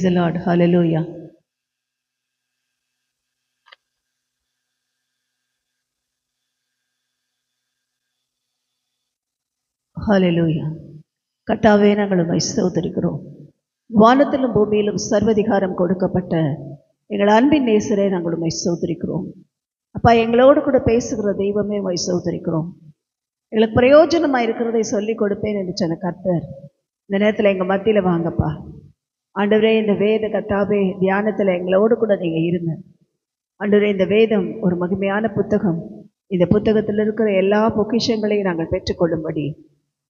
Praise the Lord. Hallelujah. Hallelujah. கர்த்தாவே நாங்கள் உம்மை ஸ்தோத்திரிக்கிறோம். வானத்திலும் பூமியிலும் சர்வதிகாரம் கொடுக்கப்பட்ட எங்கள் அன்பின் நேசரே நாங்கள் உம்மை ஸ்தோத்திரிக்கிறோம். அப்பா, எங்களோடு கூட பேசுகிற தெய்வமே உம்மை ஸ்தோத்திரிக்கிறோம். எங்களுக்கு பிரயோஜனமாக இருக்கிறதை சொல்லிக் கொடுப்பேன் என்று சொன்ன கர்த்தர் இந்த நேரத்தில் எங்கள் மத்தியில் வாங்கப்பா. ஆண்டவரே, இந்த வேத கர்த்தாவே தியானத்தில் எங்களோடு கூட நீங்கள் இருங்க. ஆண்டவரே, இந்த வேதம் ஒரு மகிமையான புத்தகம். இந்த புத்தகத்தில் இருக்கிற எல்லா பொக்கிஷங்களையும் நாங்கள் பெற்றுக்கொள்ளும்படி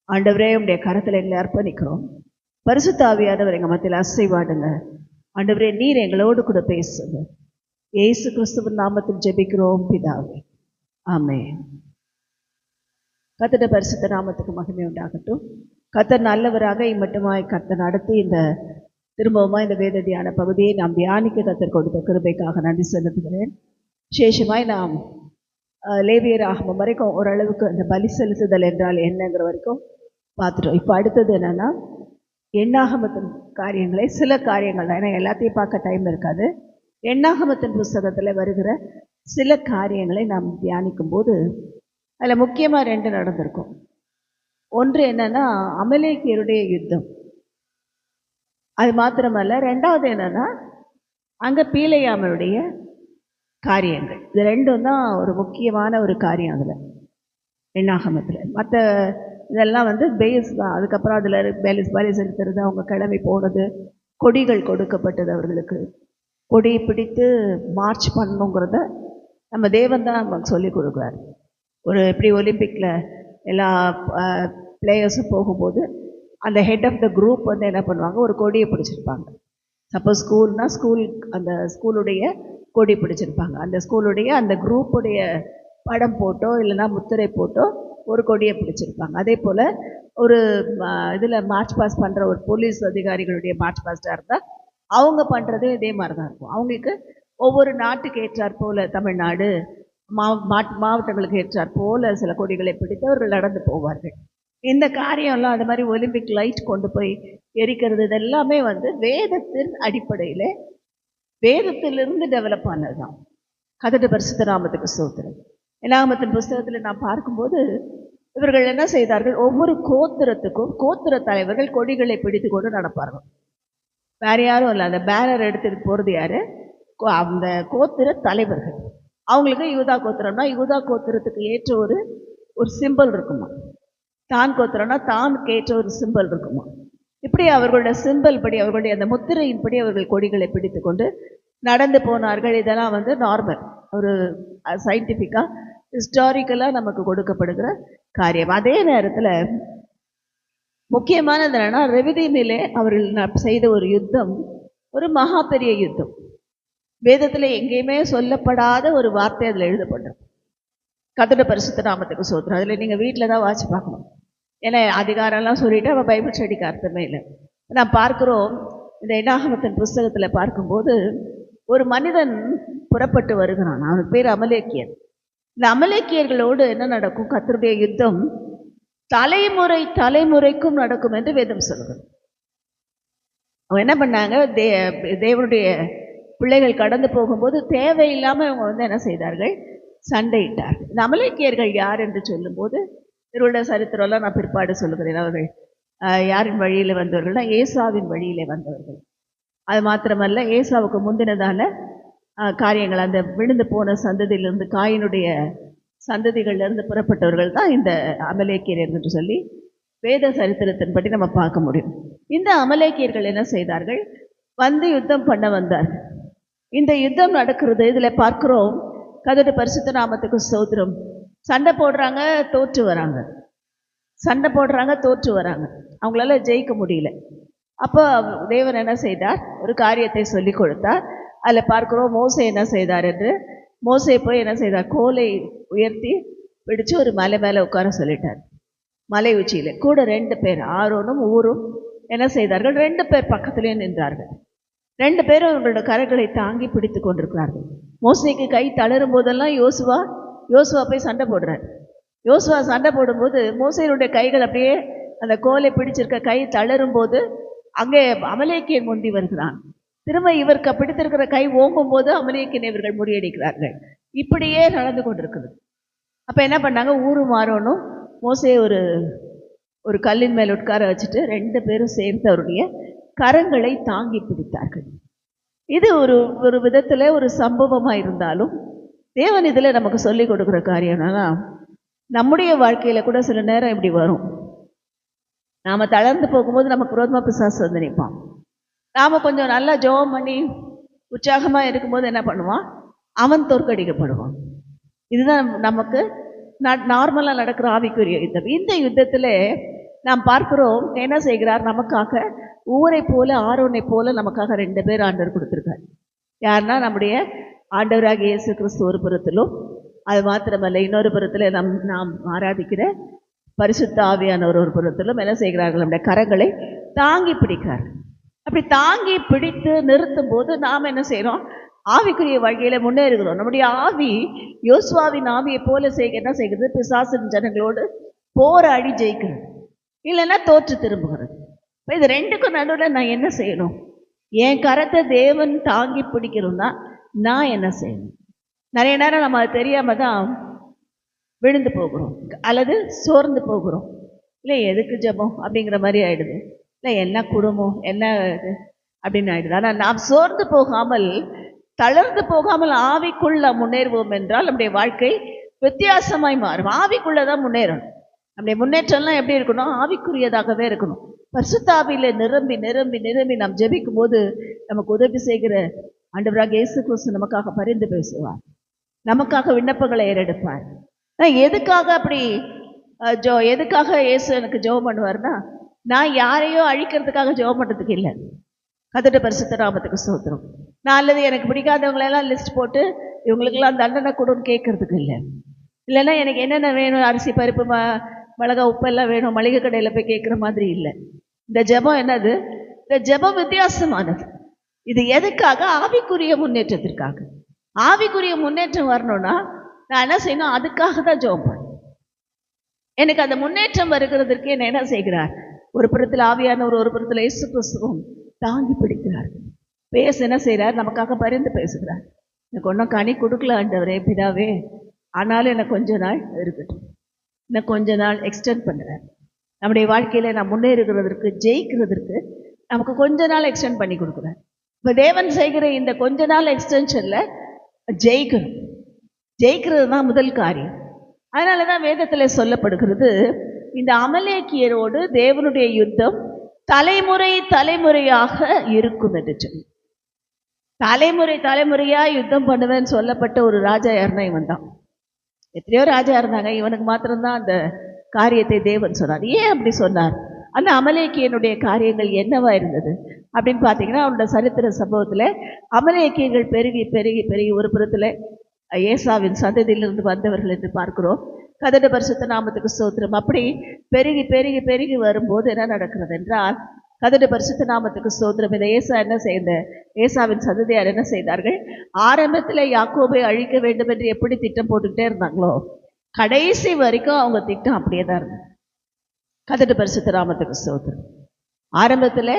ஆண்டவரே உடைய கரத்தில் எங்களை அர்ப்பணிக்கிறோம். பரிசுத்த ஆவியானவர் எங்கள் மத்தியில் அசைவாடுங்க. ஆண்டவரே, நீர் எங்களோடு கூட பேசுங்க. இயேசு கிறிஸ்துவின் நாமத்தில் ஜெபிக்கிறோம் பிதாவே, ஆமென். கர்த்தருடைய பரிசுத்த நாமத்துக்கு மகிமை உண்டாகட்டும். கர்த்தர் நல்லவராக இம்மட்டுமாய் கர்த்தர் நடத்தி இந்த திரும்பவுமாய் இந்த வேத தியான பகுதியை நாம் தியானிக்க கர்த்தர் கொடுத்த கிருபைக்காக நன்றி செலுத்துகிறேன். விசேஷமாய் நாம் லேவியர் ஆகமம் வரைக்கும் ஓரளவுக்கு அந்த பலி செலுத்துதல் என்றால் என்னங்கிற வரைக்கும் பார்த்துட்டோம். இப்போ அடுத்தது என்னென்னா எண்ணாகமத்தின் காரியங்களை, சில காரியங்கள் தான், ஏன்னா எல்லாத்தையும் பார்க்க டைம் இருக்காது. எண்ணாகமத்தின் புஸ்தகத்தில் வருகிற சில காரியங்களை நாம் தியானிக்கும் போது அதில் முக்கியமாக 2 நடந்திருக்கும். ஒன்று என்னென்னா அமலேக்கியருடைய யுத்தம். அது மாத்திரமல்ல, 2வது என்னென்னா அங்கே பீலையாமனுடைய காரியங்கள். இது 2ம் தான் ஒரு முக்கியமான ஒரு காரியம் அதில் எண்ணாகமத்தில். மற்ற இதெல்லாம் பேஸ் தான். அதுக்கப்புறம் அதில் பலி செலுத்துறது, அவங்க கிளம்பி போனது, கொடிகள் கொடுக்கப்பட்டது அவர்களுக்கு, கொடி பிடித்து மார்ச் பண்ணணுங்கிறத நம்ம தேவன் தான் நமக்கு சொல்லிக் கொடுக்குறாரு. ஒரு எப்படி ஒலிம்பிக்கில் எல்லா பிளேயர்ஸும் போகும்போது அந்த ஹெட் ஆஃப் த குரூப் என்ன பண்ணுவாங்க, ஒரு கொடியை பிடிச்சிருப்பாங்க. சப்போஸ் ஸ்கூல்னால் அந்த ஸ்கூலுடைய கொடி பிடிச்சிருப்பாங்க. அந்த ஸ்கூலுடைய அந்த குரூப்புடைய படம் போட்டோ இல்லைன்னா முத்திரை போட்டோ ஒரு கொடியை பிடிச்சிருப்பாங்க. அதே போல் ஒரு இதில் மார்ச் பாஸ் பண்ணுற ஒரு போலீஸ் அதிகாரிகளுடைய மார்ச் பாஸ்டாக இருந்தால் அவங்க பண்ணுறதே இதே மாதிரி தான் இருக்கும். அவங்களுக்கு ஒவ்வொரு நாட்டுக்கு ஏற்றாற் போல், தமிழ்நாடு மாவட்டங்களுக்கு ஏற்றாற் போல் சில கொடிகளை பிடித்து அவர்கள் நடந்து போவார்கள். இந்த காரியம்லாம் அது மாதிரி ஒலிம்பிக் லைட் கொண்டு போய் எரிக்கிறது, இதெல்லாமே வேதத்தின் அடிப்படையில், வேதத்திலிருந்து டெவலப் ஆனது தான். கர்த்தருடைய பரிசுத்த நாமத்துக்கு ஸ்தோத்திரம். எண்ணாகமத்தின் புஸ்தகத்தில் நான் பார்க்கும்போது இவர்கள் என்ன செய்தார்கள், ஒவ்வொரு கோத்திரத்துக்கும் கோத்திர தலைவர்கள் கொடிகளை பிடித்து கொண்டு நடப்பார்கள். வேறு யாரும் இல்லை, அந்த பேனர் எடுத்துகிட்டு போகிறது யார், அந்த கோத்திர தலைவர்கள். அவங்களுக்கு யூதா கோத்திரம்னா யூதா கோத்திரத்துக்கு ஏற்ற ஒரு சிம்பல் இருக்குமா, தான் கோத்திரம்னா தானுக்கு ஏற்ற ஒரு சிம்பல் இருக்குமா. இப்படி அவர்களுடைய சிம்பல் படி, அவர்களுடைய அந்த முத்திரையின்படி அவர்கள் கொடிகளை பிடித்து கொண்டு நடந்து போனார்கள். இதெல்லாம் நார்மல், ஒரு சயின்டிஃபிக்காக ஹிஸ்டாரிக்கலாக நமக்கு கொடுக்கப்படுகிற காரியம். அதே நேரத்தில் முக்கியமானது என்னன்னா, ரெவிதீமிலே அவர்கள் செய்த ஒரு யுத்தம், ஒரு மகா பெரிய யுத்தம். வேதத்தில் எங்கேயுமே சொல்லப்படாத ஒரு வார்த்தை அதில் எழுதப்படும். கர்த்தருடைய பரிசுத்த நாமத்துக்கு ஸ்தோத்திரம். அதில் நீங்கள் வீட்டில் தான் வாட்சி பார்க்கணும். ஏன்னா அதிகாரம்லாம் சொல்லிவிட்டு அவள் பைபிள் ஸ்டடிக்கு அர்த்தமே இல்லை. நான் பார்க்குறோம், இந்த எண்ணாகமத்தின் புஸ்தகத்தில் பார்க்கும்போது ஒரு மனிதன் புறப்பட்டு வருகிறான். அவனுக்கு பேர் அமலேக்கியர். இந்த அமலேக்கியர்களோடு என்ன நடக்கும், கர்த்தருடைய யுத்தம் தலைமுறை தலைமுறைக்கும் நடக்கும் என்று வேதம் சொல்லுகிறது. அவங்க என்ன பண்ணாங்க, தேவனுடைய பிள்ளைகள் கடந்து போகும்போது தேவையில்லாமல் அவங்க என்ன செய்தார்கள், சண்டையிட்டார்கள். இந்த அமலேக்கியர்கள் யார் என்று சொல்லும்போது இவருடைய சரித்திரம்லாம் நான் பிற்பாடு சொல்லுகிறேன். அவர்கள் யாரின் வழியில் வந்தவர்கள்னா ஏசாவின் வழியிலே வந்தவர்கள். அது மாத்திரமல்ல, ஏசாவுக்கு முந்தினதான காரியங்கள், அந்த விழுந்து போன சந்ததியிலிருந்து, காயினுடைய சந்ததிகளிலிருந்து புறப்பட்டவர்கள் தான் இந்த அமலேக்கியர் என்று சொல்லி வேத சரித்திரத்தின்படி நம்ம பார்க்க முடியும். இந்த அமலேக்கியர்கள் என்ன செய்தார்கள், யுத்தம் பண்ண வந்தார்கள். இந்த யுத்தம் நடக்கிறது, இதில் பார்க்குறோம். கர்த்தருடைய பரிசுத்த நாமத்துக்கு ஸ்தோத்திரம். சண்டை போடுறாங்க, தோற்று வராங்க, சண்டை போடுறாங்க, தோற்று வராங்க, அவங்களால ஜெயிக்க முடியல. அப்போ தேவன் என்ன செய்தார், ஒரு காரியத்தை சொல்லி கொடுத்தார். அதில் பார்க்குறோம், மோசே என்ன செய்தார் என்று. மோசே போய் என்ன செய்தார், கோலை உயர்த்தி பிடிச்சு ஒரு மலை மேலே உட்கார சொல்லிட்டார். மலை உச்சியில் கூட 2 பேர், ஆரோனும் ஊரும் என்ன செய்தார்கள், 2 பேர் பக்கத்துலேயே நின்றார்கள். 2 பேரும் அவங்களோட கரைகளை தாங்கி பிடித்து கொண்டிருக்கிறார்கள். மோசேக்கு கை தளரும் போதெல்லாம் யோசுவா போய் சண்டை போடுறார். யோசுவா சண்டை போடும்போது மோசேனுடைய கைகள் அப்படியே அந்த கோலை பிடிச்சிருக்க கை தளரும் போது அங்கே அமலேக்கியன் முந்தி வருகிறான். திரும்ப இவருக்கு பிடித்திருக்கிற கை ஓங்கும் போது அமலேக்கியனை இவர்கள் முறியடிக்கிறார்கள். இப்படியே நடந்து கொண்டிருக்குது. அப்போ என்ன பண்ணாங்க, ஊரு மாறணும் மோசே ஒரு கல்லின் மேல் உட்கார வச்சுட்டு 2 பேரும் சேர்ந்து அவருடைய கரங்களை தாங்கி பிடித்தார்கள். இது ஒரு விதத்தில் ஒரு சம்பவமாக இருந்தாலும் தேவன் இதில் நமக்கு சொல்லி கொடுக்குற காரியம் என்னன்னா, நம்முடைய வாழ்க்கையில் கூட சில நேரம் இப்படி வரும். நாம் தளர்ந்து போகும்போது நமக்கு விரோதமாக பிசாசு வந்து நிற்பான். நாம் கொஞ்சம் நல்லா ஜெபம் பண்ணி உற்சாகமாக இருக்கும்போது என்ன பண்ணுவான், அவன் தோற்கடிக்கப்படுவான். இதுதான் நமக்கு நார்மலாக நடக்கிற ஆவிக்குரிய யுத்தம். இந்த யுத்தத்தில் நாம் பார்க்கிறோம், என்ன செய்கிறார், நமக்காக ஊரை போல ஆரோனை போல நமக்காக 2 பேர் ஆண்டவர் கொடுத்துருக்கார். யாருன்னா நம்முடைய ஆண்டவராகிய இயேசு கிறிஸ்து ஒரு புறத்திலும், அது மாத்திரமல்ல இன்னொரு புறத்தில் நாம் ஆராதிக்கிற பரிசுத்த ஆவியானவர் ஒரு புறத்திலும் என்ன செய்கிறார்கள், நம்முடைய கரங்களை தாங்கி பிடிக்கிறார். அப்படி தாங்கி பிடித்து நிறுத்தும் போது நாம் என்ன செய்கிறோம், ஆவிக்குரிய வாழ்க்கையில முன்னேறுகிறோம். நம்முடைய ஆவி யோசுவாவின் ஆவியை போல என்ன செய்கிறது, பிசாசின் ஜனங்களோடு போராடி ஜெயிக்கிறது, இல்லைன்னா தோற்று திரும்புகிறது. இப்போ இது 2க்கும் நடுவில் நான் என்ன செய்யணும், என் கரத்தை தேவன் தாங்கி பிடிக்கணும்னா நான் என்ன செய்யணும்? நிறைய நேரம் நம்ம அது தெரியாம தான் விழுந்து போகிறோம், அல்லது சோர்ந்து போகிறோம். இல்லை எதுக்கு ஜெபம் அப்படிங்கிற மாதிரி ஆயிடுது, இல்லை என்ன குடும்பம் என்ன இது அப்படின்னு ஆயிடுது. ஆனால் நாம் சோர்ந்து போகாமல் தளர்ந்து போகாமல் ஆவிக்குள்ள முன்னேறுவோம் என்றால் நம்முடைய வாழ்க்கை வித்தியாசமாய் மாறும். ஆவிக்குள்ளதான் முன்னேறணும். நம்முடைய முன்னேற்றம்லாம் எப்படி இருக்கணும், ஆவிக்குரியதாகவே இருக்கணும். பரிசுத்த ஆவியில நிரம்பி நிரம்பி நிரம்பி நாம் ஜெபிக்கும் போது நமக்கு உதவி செய்கிற ஆண்டவராகிய இயேசு கிறிஸ்து நமக்காக பரிந்து பேசுவார், நமக்காக விண்ணப்பங்களை ஏறெடுப்பார். எதுக்காக அப்படி எதுக்காக இயேசு எனக்கு ஜெபம் பண்ணுவார்னா, நான் யாரையோ அழிக்கிறதுக்காக ஜெபம் பண்ணுறதுக்கு இல்லை. கர்த்தருடைய பரிசுத்த நாமத்துக்கு ஸ்தோத்திரம். நான் அல்லது எனக்கு பிடிக்காதவங்களெல்லாம் லிஸ்ட் போட்டு இவங்களுக்கெல்லாம் தண்டனை கொடுன்னு கேட்கறதுக்கு இல்லை. இல்லைன்னா எனக்கு என்னென்ன வேணும், அரிசி பருப்பு மிளகா உப்பெல்லாம் வேணும் மளிகை கடையில் போய் கேட்குற மாதிரி இல்லை. இந்த ஜெபம் என்னது, இந்த ஜெபம் வித்தியாசமானது. இது எதுக்காக, ஆவிக்குரிய முன்னேற்றத்திற்காக. ஆவிக்குரிய முன்னேற்றம் வரணும்னா நான் என்ன செய்யணும், அதுக்காக தான் ஜெபம் பண்ணணும். எனக்கு அந்த முன்னேற்றம் வருகிறதுக்கு என்ன செய்கிறார், ஒரு புறத்தில் ஆவியானவர் ஒரு புறத்தில் இயேசு கிறிஸ்துவும் தாங்கி பிடிக்கிறார்கள். என்ன செய்கிறார், நமக்காக பரிந்து பேசுகிறார். எனக்கு ஒன்றும் கனி கொடுக்கல ஆண்டவரே பிதாவே, ஆனாலும் எனக்கு கொஞ்ச நாள் இருக்கட்டும், இன்னும் கொஞ்ச நாள் எக்ஸ்டெண்ட் பண்ணுறார். நம்முடைய வாழ்க்கையில் நான் முன்னேறுகிறதற்கு ஜெயிக்கிறதுக்கு நமக்கு கொஞ்ச நாள் எக்ஸ்டெண்ட் பண்ணி கொடுக்குறார். இப்போ தேவன் செய்கிற இந்த கொஞ்ச நாள் எக்ஸ்டென்ஷனில் ஜெயிக்கணும். ஜெயிக்கிறது தான் முதல் காரியம். அதனால தான் வேதத்தில் சொல்லப்படுகிறது, இந்த அமலேக்கியரோடு தேவனுடைய யுத்தம் தலைமுறை தலைமுறையாக இருக்கும் என்று சொல்லி. தலைமுறை தலைமுறையாக யுத்தம் பண்ணுவேன்னு சொல்லப்பட்ட ஒரு ராஜா யாருன்னா இவன் தான். எத்தனையோ ராஜா இருந்தாங்க, இவனுக்கு மாத்திரம்தான் அந்த காரியத்தை தேவன் சொன்னார். ஏன் அப்படி சொன்னார், அந்த அமலேக்கியனுடைய காரியங்கள் என்னவா இருந்தது அப்படின்னு பார்த்தீங்கன்னா, அவனோட சரித்திர சம்பவத்தில் அமலேக்கியர்கள் பெருகி பெருகி பெருகி ஒரு புறத்தில் ஏசாவின் சந்ததியிலிருந்து வந்தவர்கள் என்று பார்க்கிறோம். கர்த்தருடைய பரிசுத்த நாமத்துக்கு ஸ்தோத்திரம். அப்படி பெருகி பெருகி பெருகி வரும்போது என்ன நடக்கிறது என்றால், கர்த்தருடைய பரிசுத்த நாமத்துக்கு ஸ்தோத்திரம். இந்த ஏசாவின் சந்ததியார் என்ன செய்தார்கள், ஆரம்பத்தில் யாக்கோபை அழிக்க வேண்டும் என்று எப்படி திட்டம் போட்டுக்கிட்டே இருந்தாங்களோ, கடைசி வரைக்கும் அவங்க திட்டம் அப்படியே தான் இருந்தது. கர்த்தருடைய பரிசுத்த நாமத்துக்கு ஸ்தோத்திரம். ஆரம்பத்தில்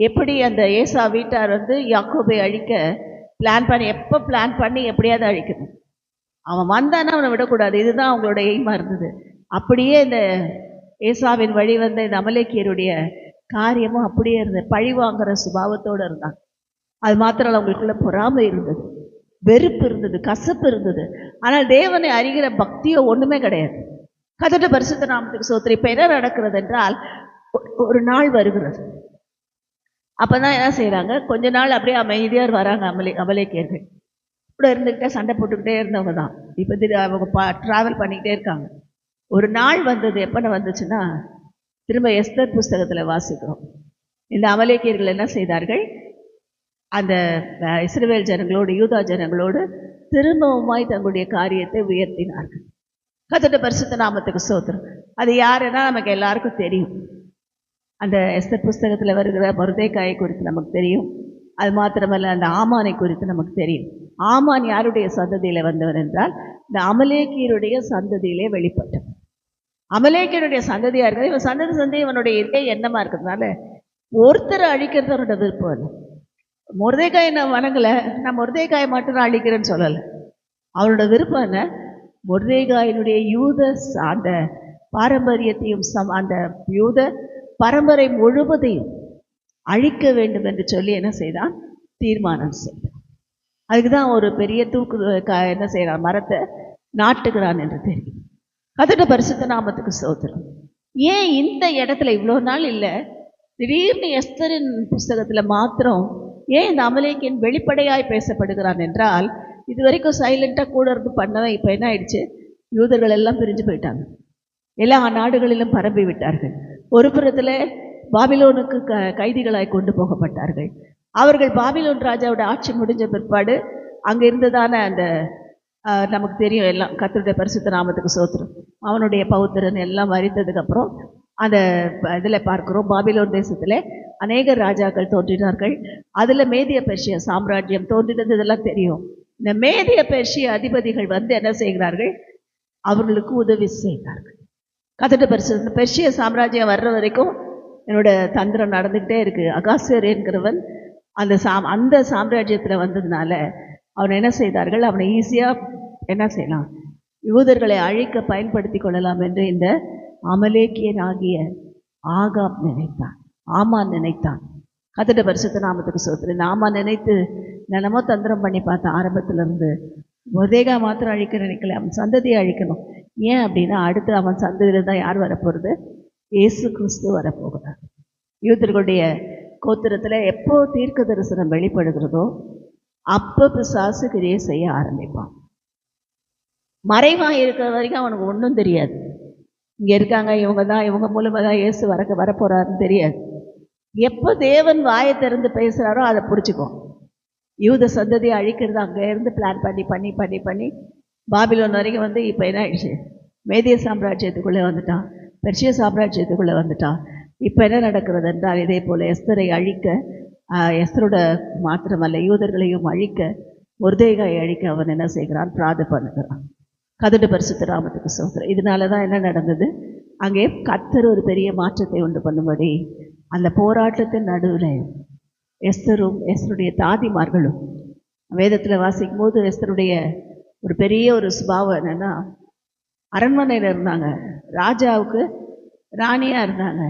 எப்படி அந்த ஏசா வீட்டார் யாக்கோபை அழிக்க பிளான் பண்ணி எப்படியாவது அழிக்கணும், அவன் வந்தானா அவனை விடக்கூடாது, இதுதான் அவங்களோட எய்மாக இருந்தது. அப்படியே இந்த ஏசாவின் வழி வந்த இந்த அமலேக்கியருடைய காரியமும் அப்படியே இருந்தது. பழி வாங்குற சுபாவத்தோடு இருந்தாங்க. அது மாத்திரம் அவங்களுக்குள்ள பொறாமை இருந்தது, வெறுப்பு இருந்தது, கசப்பு இருந்தது. ஆனால் தேவனை அறிகிற பக்தியோ ஒன்றுமே கிடையாது. கர்த்தருடைய பரிசுத்த நாமத்துக்கு ஸ்தோத்திரம். இப்போ என்ன நடக்கிறது என்றால், ஒரு நாள் வருகிறது. அப்போ தான் என்ன செய்கிறாங்க, கொஞ்ச நாள் அப்படியே அமைதியார் வராங்க அமலேக்கியர்கள். கூட இருந்துக்கிட்டே சண்டை போட்டுக்கிட்டே இருந்தவங்க தான். இப்போ அவங்க ட்ராவல் பண்ணிக்கிட்டே இருக்காங்க. ஒரு நாள் வந்தது. எப்போ வந்துச்சுன்னா, திரும்ப எஸ்தர் புஸ்தகத்தில் வாசிக்கிறோம். இந்த அமலேக்கியர்கள் என்ன செய்தார்கள், அந்த இஸ்ரவேல் ஜனங்களோடு யூதா ஜனங்களோடு திரும்பவுமாய் தங்களுடைய காரியத்தை உயர்த்தினார்கள். கர்த்தருடைய பரிசுத்த நாமத்துக்கு ஸ்தோத்திரம். அது யாருன்னா நமக்கு எல்லாருக்கும் தெரியும். அந்த எஸ்தர் புஸ்தகத்தில் வருகிற மொர்தெகாயை குறித்து நமக்கு தெரியும். அது மாத்திரமல்ல, அந்த ஆமானை குறித்து நமக்கு தெரியும். ஆமான் யாருடைய சந்ததியில் வந்தவர் என்றால், இந்த அமலேக்கியருடைய சந்ததியிலே வெளிப்பட்டவர். அமலேக்கியருடைய சந்ததியாக இருக்கிறது. இவன் சந்ததி இவனுடைய இதே எண்ணமாக இருக்கிறதுனால ஒருத்தரை அழிக்கிறது அவனோட விருப்பம் இல்லை. மொர்தெகாயை நான் வணங்கலை, நான் மொர்தெகாயை மட்டும் நான் அழிக்கிறேன்னு சொல்லலை. அவரோட விருப்பம் என்ன? மொர்தெகாயினுடைய யூத அந்த பாரம்பரியத்தையும் அந்த யூத பரம்பரை முழுவதையும் அழிக்க வேண்டும் என்று சொல்லி என்ன செய்தான்? தீர்மானம் செய்தான். அதுக்கு தான் ஒரு பெரிய என்ன செய்கிறான்? மரத்தை நாட்டுகிறான் என்று தெரியும். கர்த்தருடைய பரிசுத்த நாமத்துக்கு ஸ்தோத்திரம். ஏன் இந்த இடத்துல இவ்வளோ நாள் இல்லை, திடீர்னு எஸ்தரின் புஸ்தகத்தில் மாத்திரம் ஏன் இந்த அமலேக்கியன் வெளிப்படையாய் பேசப்படுகிறான் என்றால், இது வரைக்கும் சைலண்டாக கூட இருந்து பண்ணவன் இப்போ என்ன ஆயிடுச்சு? யூதர்கள் எல்லாம் பிரிஞ்சு போயிட்டாங்க, எல்லா நாடுகளிலும் பரம்பி விட்டார்கள். ஒரு புறத்தில் பாபிலோனுக்கு கைதிகளாய் கொண்டு போகப்பட்டார்கள். அவர்கள் பாபிலோன் ராஜாவோட ஆட்சி முடிஞ்ச பிற்பாடு அங்கே இருந்ததான அந்த நமக்கு தெரியும் எல்லாம், கர்த்தருடைய பரிசுத்த நாமத்துக்கு ஸ்தோத்திரம், அவனுடைய பௌத்திரன் எல்லாம் மரித்ததுக்கப்புறம் அந்த இதில் பார்க்குறோம், பாபிலோன் தேசத்தில் அநேக ராஜாக்கள் தோன்றினார்கள். அதில் மேதிய பெர்ஷிய சாம்ராஜ்யம் தோன்றினது, இதெல்லாம் தெரியும். இந்த மேதிய பெர்ஷிய அதிபதிகள் வந்து என்ன செய்கிறார்கள்? அவர்களுக்கு உதவி செய்தார்கள். கர்த்தருடைய பரிசுத்த பெர்ஷிய சாம்ராஜ்யம் வர்ற வரைக்கும் என்னோட தந்திரம் நடந்துக்கிட்டே இருக்குது. அகாஸ்வேர் என்கிறவன் அந்த சாம்ராஜ்யத்தில் வந்ததுனால அவன் என்ன செய்தார்கள்? அவனை ஈஸியாக என்ன செய்யலாம், யூதர்களை அழிக்க பயன்படுத்தி கொள்ளலாம் என்று இந்த அமலேக்கியன் ஆகிய ஆகாப் நினைத்தான், ஆமான் நினைத்தான். கர்த்தருடைய பரிசுத்த நாமத்துக்கு ஸ்தோத்திரம். இந்த ஆமான் நினைத்து என்னமோ தந்திரம் பண்ணி பார்த்தான். ஆரம்பத்திலிருந்து மொர்தெகா மாத்திரம் அழிக்க நினைக்கல, அவன் சந்ததியை அழிக்கணும். ஏன் அப்படின்னா, அடுத்து அவன் சந்ததியில் தான் யார் வரப்போகிறது? இயேசு கிறிஸ்து வரப்போகிறார். யூதர்களுடைய கோத்திரத்தில் எப்போ தீர்க்க தரிசனம் வெளிப்படுகிறதோ அப்போ பிசாசு கிரியை செய்ய ஆரம்பிப்பான். மறைவாக இருக்கிற வரைக்கும் அவனுக்கு ஒன்றும் தெரியாது. இங்கே இருக்காங்க, இவங்க மூலமாக தான் இயேசு வரப்போகிறாருன்னு தெரியாது. எப்போ தேவன் வாயை திறந்து பேசுகிறாரோ அதை பிடிச்சிக்கும். யூத சந்ததியை அழிக்கிறது அங்கே இருந்து பிளான் பண்ணி பண்ணி பண்ணி பண்ணி பாபிலோன் வரைக்கும் வந்து இப்போ என்ன ஆயிடுச்சு? மேதிய சாம்ராஜ்யத்துக்குள்ளே வந்துட்டான், பெர்ஷிய சாம்ராஜ்யத்துக்குள்ளே வந்துட்டான். இப்போ என்ன நடக்கிறது என்றால், இதே போல் எஸ்தரை அழிக்க, எஸ்தரோட மாத்திரமல்ல யூதர்களையும் அழிக்க, மொர்தெகாயை அழிக்க அவன் என்ன செய்கிறான்? பிரார்த்தனை பண்ணுகிறான். கர்த்தருடைய பரிசுத்த நாமத்துக்கு ஸ்தோத்திரம். இதனால தான் என்ன நடந்தது? அங்கே கர்த்தர் ஒரு பெரிய மாற்றத்தை உண்டு பண்ணும்படி அந்த போராட்டத்தின் நடுவில் எஸ்தரும் எஸ்தருடைய தாதிமார்களும், வேதத்தில் வாசிக்கும் போது எஸ்தருடைய ஒரு பெரிய ஒரு சுபாவம் என்னென்னா, அரண்மனையில் இருந்தாங்க, ராஜாவுக்கு ராணியாக இருந்தாங்க,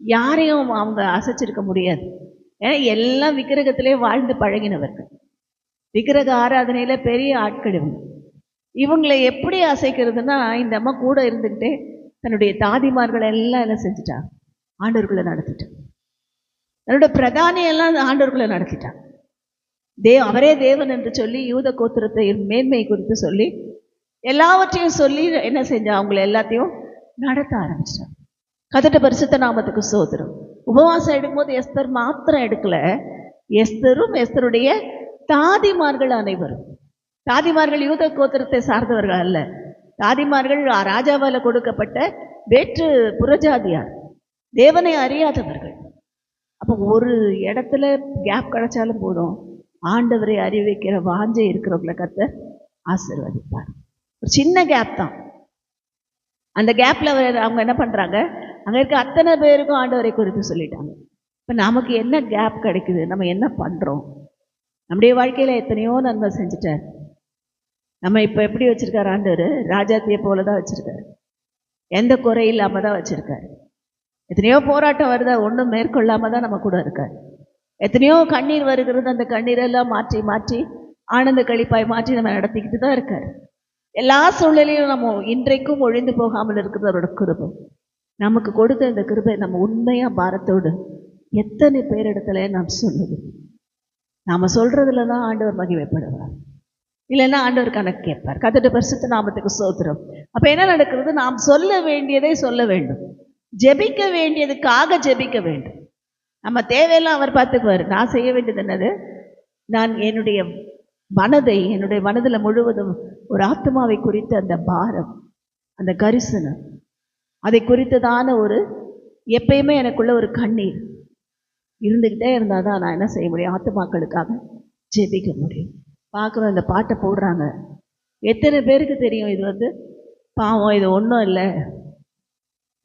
யாரையும் அவங்க அசைச்சிருக்க முடியாது. ஏன்னா எல்லாம் விக்கிரகத்திலே வாழ்ந்து பழகினவர்கள், விக்கிரக ஆராதனையில் பெரிய ஆட்கள் இவங்களை எப்படி அசைக்கிறதுனா, இந்த அம்மா கூட இருந்துக்கிட்டே தன்னுடைய தாதிமார்கள் எல்லாம் என்ன செஞ்சுட்டாங்க? ஆண்டவர்களை நடத்திட்டாங்க. தன்னோட பிரதானியெல்லாம் ஆண்டவர்களை நடத்திட்டாங்க. அவரே தேவன் என்று சொல்லி யூத கோத்திரத்தை மேன்மை குறித்து சொல்லி எல்லாவற்றையும் சொல்லி என்ன செஞ்சா? அவங்கள எல்லாத்தையும் நடத்த ஆரம்பிச்சிட்டாங்க. கர்த்தருடைய பரிசுத்த நாமத்துக்கு ஸ்தோத்திரம். உபவாசம் எடுக்கும்போது எஸ்தர் மாத்திரம் எடுக்கல, எஸ்தரும் எஸ்தருடைய தாதிமார்கள் அனைவரும். தாதிமார்கள் யூத கோத்திரத்தை சார்ந்தவர்கள் அல்ல, தாதிமார்கள் ராஜாவால் கொடுக்கப்பட்ட வேற்று புறஜாதியார், தேவனை அறியாதவர்கள். அப்போ ஒரு இடத்துல கேப் கிடைச்சாலும் போதும், ஆண்டவரை அறிவிக்கிற வாஞ்சை இருக்கிறவங்களை கர்த்தர் ஆசீர்வதிப்பார். ஒரு சின்ன கேப் தான். அந்த கேப்பில் அவங்க என்ன பண்ணுறாங்க? அங்கே இருக்க அத்தனை பேருக்கும் ஆண்டவரை குறித்து சொல்லிட்டாங்க. இப்போ நமக்கு என்ன கேப் கிடைக்குது? நம்ம என்ன பண்ணுறோம்? நம்முடைய வாழ்க்கையில் எத்தனையோ நன்மை செஞ்சுட்டார். நம்ம இப்போ எப்படி வச்சுருக்காரு ஆண்டவர்? ராஜாத்தியை போல தான் வச்சுருக்காரு, எந்த குறை இல்லாமல் தான் வச்சுருக்காரு. எத்தனையோ போராட்டம் வருதா, ஒன்றும் மேற்கொள்ளாமல் தான் நம்ம கூட இருக்கார். எத்தனையோ கண்ணீர் வருகிறது, அந்த கண்ணீரெல்லாம் மாற்றி மாற்றி ஆனந்த கழிப்பாய் மாற்றி நம்ம நடத்திக்கிட்டு தான் இருக்கார். எல்லா சூழ்நிலையும் நம்ம இன்றைக்கும் ஒழிந்து போகாமல் இருக்கிறது அவரோட கிருபை. நமக்கு கொடுத்த இந்த கிருபை நம்ம உண்மையாக பாரத்தோடு எத்தனை பேரிடத்துல நாம் சொல்லுது? நாம் சொல்கிறதுல தான் ஆண்டவர் மகிமைப்படுவார், இல்லைன்னா ஆண்டவர் கணக்கு கேட்பார். கர்த்தருடைய பரிசுத்த நாமத்துக்கு ஸ்தோத்திரம். அப்போ என்ன நடக்கிறது? நாம் சொல்ல வேண்டியதை சொல்ல வேண்டும், ஜெபிக்க வேண்டியதுக்காக ஜெபிக்க வேண்டும். நம்ம தேவையெல்லாம் அவர் பார்த்துக்குவார். நான் செய்ய வேண்டியது என்னது? நான் என்னுடைய மனதில் முழுவதும் ஒரு ஆத்மாவை குறித்த அந்த பாரம், அந்த கரிசனம், அதை குறித்ததான ஒரு எப்பயுமே எனக்குள்ள ஒரு கண்ணீர் இருந்துக்கிட்டே இருந்தால் தான் நான் என்ன செய்ய முடியும்? ஆத்மாக்களுக்காக ஜெபிக்க முடியும். பார்க்குறோம், இந்த பாட்டை போடுறாங்க, எத்தனை பேருக்கு தெரியும் இது பாவம், இது ஒன்றும் இல்லை,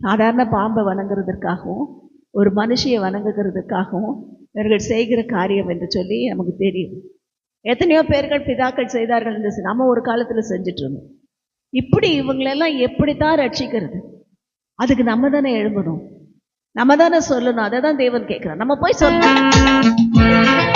சாதாரண பாம்பை வணங்குறதுக்காகவும் ஒரு மனுஷியை வணங்குகிறதுக்காகவும் இவர்கள் செய்கிற காரியம் என்று சொல்லி நமக்கு தெரியும். எத்தனையோ பேர்கள் பிதாக்கள் செய்தார்கள் என்று நம்ம ஒரு காலத்தில் செஞ்சுட்டு இருந்தோம். இப்படி இவங்களெல்லாம் எப்படித்தான் ரட்சிக்கிறது? அதுக்கு நம்ம தானே எழும்பணும், நம்ம தானே சொல்லணும். அதை தான் தேவன் கேட்குறான். நம்ம போய் சொல்லணும்.